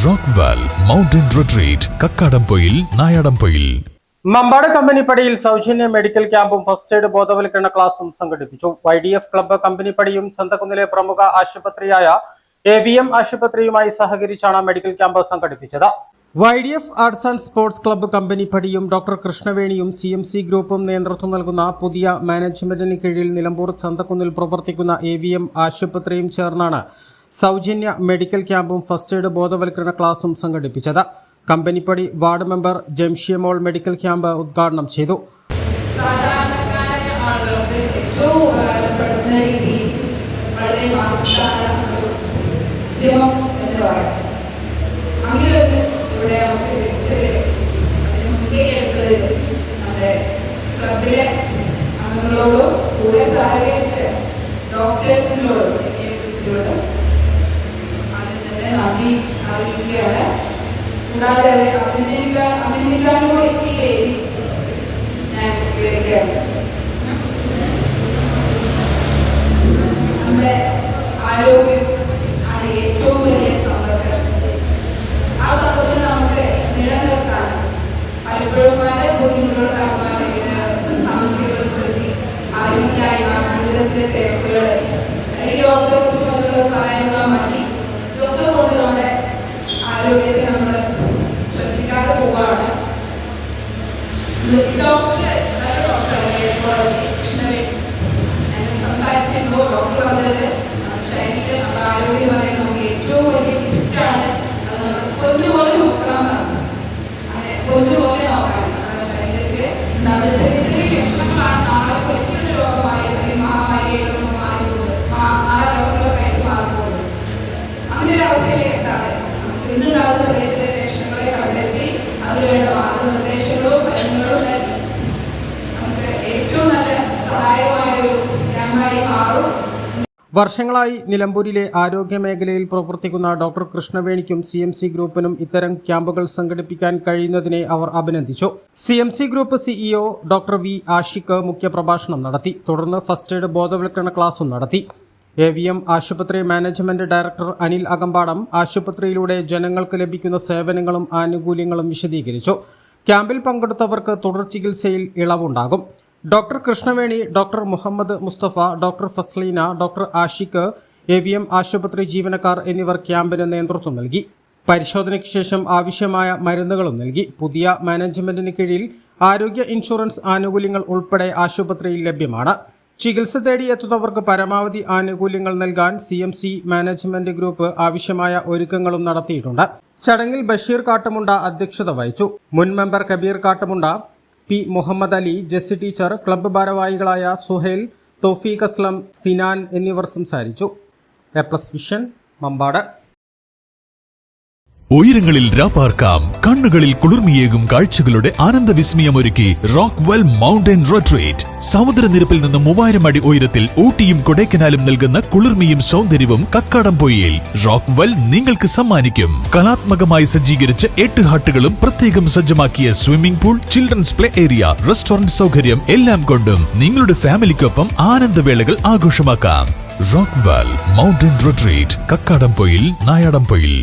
Rockwell mountain retreat Kakkadampoyil Nayadampoyil. Mampad കമ്പനിപ്പടിയിൽ സൗജന്യ medical ക്യാമ്പും ഫസ്റ്റ് എയ്ഡ് ബോധവൽക്കരണ ക്ലാസും സംഘടിപ്പിച്ചു. YDF ക്ലബ്ബ് കമ്പനിപ്പടിയും ചന്തക്കുന്നിലെ പ്രമുഖ ആശുപത്രിയായ AVM ആശുപത്രിയുമായി സഹകരിച്ചാണ് മെഡിക്കൽ ക്യാമ്പ് സംഘടിപ്പിച്ചത്. YDF arts and sports club കമ്പനിപ്പടിയും ഡോക്ടർ കൃഷ്ണവേണിയും CMC ഗ്രൂപ്പും നേതൃത്വം നൽകുന്ന പുതിയ മാനേജ്മെന്റിന് കീഴിൽ നിലമ്പൂർ ചന്തക്കുന്നിൽ പ്രവർത്തിക്കുന്ന AVM ആശുപത്രിയും ചേർന്നാണ് സൗജന്യ മെഡിക്കൽ ക്യാമ്പും ഫസ്റ്റ് എയ്ഡ് ബോധവൽക്കരണ ക്ലാസും സംഘടിപ്പിച്ചത്. Kampanippadi ward member Jamshiyamol medical camp ഉദ്ഘാടനം ചെയ്തു. സാധാരണക്കാരായ ആളുകൾക്ക് ഏറ്റവും ഉപകാരപ്പെടുന്ന രീതിയിൽ വളരെ മാർഗദർശിയായ ഉദ്യമം എന്ന് പറയാം. അങ്ങനെ ഇവിടെ നമുക്ക് ലഭിച്ചത് മുൻകൈയെടുത്തത് നമ്മുടെ ക്ലബിലെ അംഗങ്ങളോടും കൂടെ സഹകരിച്ച ഡോക്ടേഴ്സിനോടും ആദ്യം തന്നെ നന്ദി അറിയിക്കുകയാണ്. കൂടാതെ അഭിനന്ദിക്കാനും കൂടി ഈ പേര് ഞാൻ ഉപയോഗിക്കുകയാണ്. നമ്മുടെ ആരോഗ്യം ആണ് ഏറ്റവും വലിയ സമ്പത്ത്. ആ സമ്പത്ത് നമുക്ക് നിലനിർത്താൻ പലപ്പോഴും പല ബുദ്ധിമുട്ടുകൾ സാമ്പത്തിക പ്രതിസന്ധി, അറിവില്ലായ്മ, ജീവിതത്തിലെ തിരക്കുകൾ, രോഗത്തെ കുറിച്ച് പറയാനുള്ള മടി, ഇതൊക്കെ കൊണ്ട് നമ്മുടെ ആരോഗ്യത്തെ നമ്മൾ ശ്രദ്ധിക്കാതെ പോവാണ്. സംസാരിച്ചിരുന്നു ഡോക്ടർ വന്നത് ശരീരം നമ്മുടെ ആരോഗ്യം പറയുന്നത് നമുക്ക് ഏറ്റവും വലിയ ഗിഫ്റ്റാണ്. അത് നമ്മൾ പൊന്നുപോലെ നോക്കണം. അങ്ങനെ പൊന്നുപോലെ നോക്കണം. നമ്മുടെ ശരീരത്തിൽ നമ്മുടെ ചെറിയ ചെറിയ ലക്ഷണങ്ങളാണ് നാളെ വലിയൊരു രോഗമായി അല്ലെങ്കിൽ മഹാമാരിയായിട്ടൊന്നും ആ രോഗങ്ങളൊക്കെ മാറിപ്പോകും. അങ്ങനെ ഒരു അവസ്ഥയിലേക്ക് എത്താതെ ഇന്നുണ്ടാകുന്ന ചെറിയ ചെറിയ ലക്ഷണങ്ങളെ കണ്ടെത്തി അതിനുവേണ്ട മാർഗനിർദ്ദേശങ്ങളും മരുന്നുകളും നൽകി നമുക്ക് ഏറ്റവും നല്ല സഹായകമായ ഒരു ക്യാമ്പായി മാറും. വർഷങ്ങളായി നിലമ്പൂരിലെ ആരോഗ്യ മേഖലയിൽ പ്രവർത്തിക്കുന്ന ഡോക്ടർ കൃഷ്ണവേണിക്കും CMC ഗ്രൂപ്പിനും ഇത്തരം ക്യാമ്പുകൾ സംഘടിപ്പിക്കാൻ കഴിയുന്നതിനെ അവർ അഭിനന്ദിച്ചു. CMC group CEO doctor V Ashiq മുഖ്യപ്രഭാഷണം നടത്തി. തുടർന്ന് ഫസ്റ്റ് എയ്ഡ് ബോധവൽക്കരണ ക്ലാസും നടത്തി. AVM ആശുപത്രി മാനേജ്മെന്റ് ഡയറക്ടർ അനിൽ അകമ്പാടം ആശുപത്രിയിലൂടെ ജനങ്ങൾക്ക് ലഭിക്കുന്ന സേവനങ്ങളും ആനുകൂല്യങ്ങളും വിശദീകരിച്ചു. ക്യാമ്പിൽ പങ്കെടുത്തവർക്ക് തുടർ ചികിത്സയിൽ ഇളവുണ്ടാകും. Doctor Krishnaveni, doctor Muhammad Musthafa, doctor Fasleena, doctor Ashiq, AVM ആശുപത്രി ജീവനക്കാർ എന്നിവർ ക്യാമ്പിന് നേതൃത്വം നൽകി. പരിശോധനയ്ക്ക് ശേഷം ആവശ്യമായ മരുന്നുകളും നൽകി. പുതിയ മാനേജ്മെന്റിന് കീഴിൽ ആരോഗ്യ ഇൻഷുറൻസ് ആനുകൂല്യങ്ങൾ ഉൾപ്പെടെ ആശുപത്രിയിൽ ലഭ്യമാണ്. ചികിത്സ തേടി എത്തുന്നവർക്ക് പരമാവധി ആനുകൂല്യങ്ങൾ നൽകാൻ CMC മാനേജ്മെന്റ് ഗ്രൂപ്പ് ആവശ്യമായ ഒരുക്കങ്ങളും നടത്തിയിട്ടുണ്ട്. ചടങ്ങിൽ ബഷീർ കാട്ടുമുണ്ട അധ്യക്ഷത വഹിച്ചു. മുൻ member Kabeer Kattumunda, P Muhammad Ali, Jessy teacher, club ഭാരവാഹികളായ സുഹൈൽ, തോഫീഖ് അസ്ലം, സിനാൻ എന്നിവർ സംസാരിച്ചു. A+ vision, Mampad. ഉയരങ്ങളിൽ രാപ്പാർക്കാം, കണ്ണുകളിൽ കുളിർമിയേകും കാഴ്ചകളുടെ ആനന്ദവിസ്മയമൊരുക്കി റോക്ക്വെൽ മൗണ്ടൻ റിട്രീറ്റ്. സമുദ്രനിരപ്പിൽ നിന്ന് 3000 അടി ഉയരത്തിൽ ഊട്ടിയും കൊടൈക്കനാലും നൽകുന്ന കുളിർമയും സൗന്ദര്യവും കക്കാടംപൊയിൽ റോക്ക്വെൽ നിങ്ങൾക്ക് സമ്മാനിക്കും. കലാത്മകമായി സജ്ജീകരിച്ച 8 ഹട്ടുകളും പ്രത്യേകം സജ്ജമാക്കിയ swimming pool, children's play area, restaurant സൗകര്യം എല്ലാം കൊണ്ടും നിങ്ങളുടെ ഫാമിലിക്കൊപ്പം ആനന്ദവേളകൾ ആഘോഷമാക്കാം. Rockwell mountain retreat Kakkadampoyil Nayadampoyil.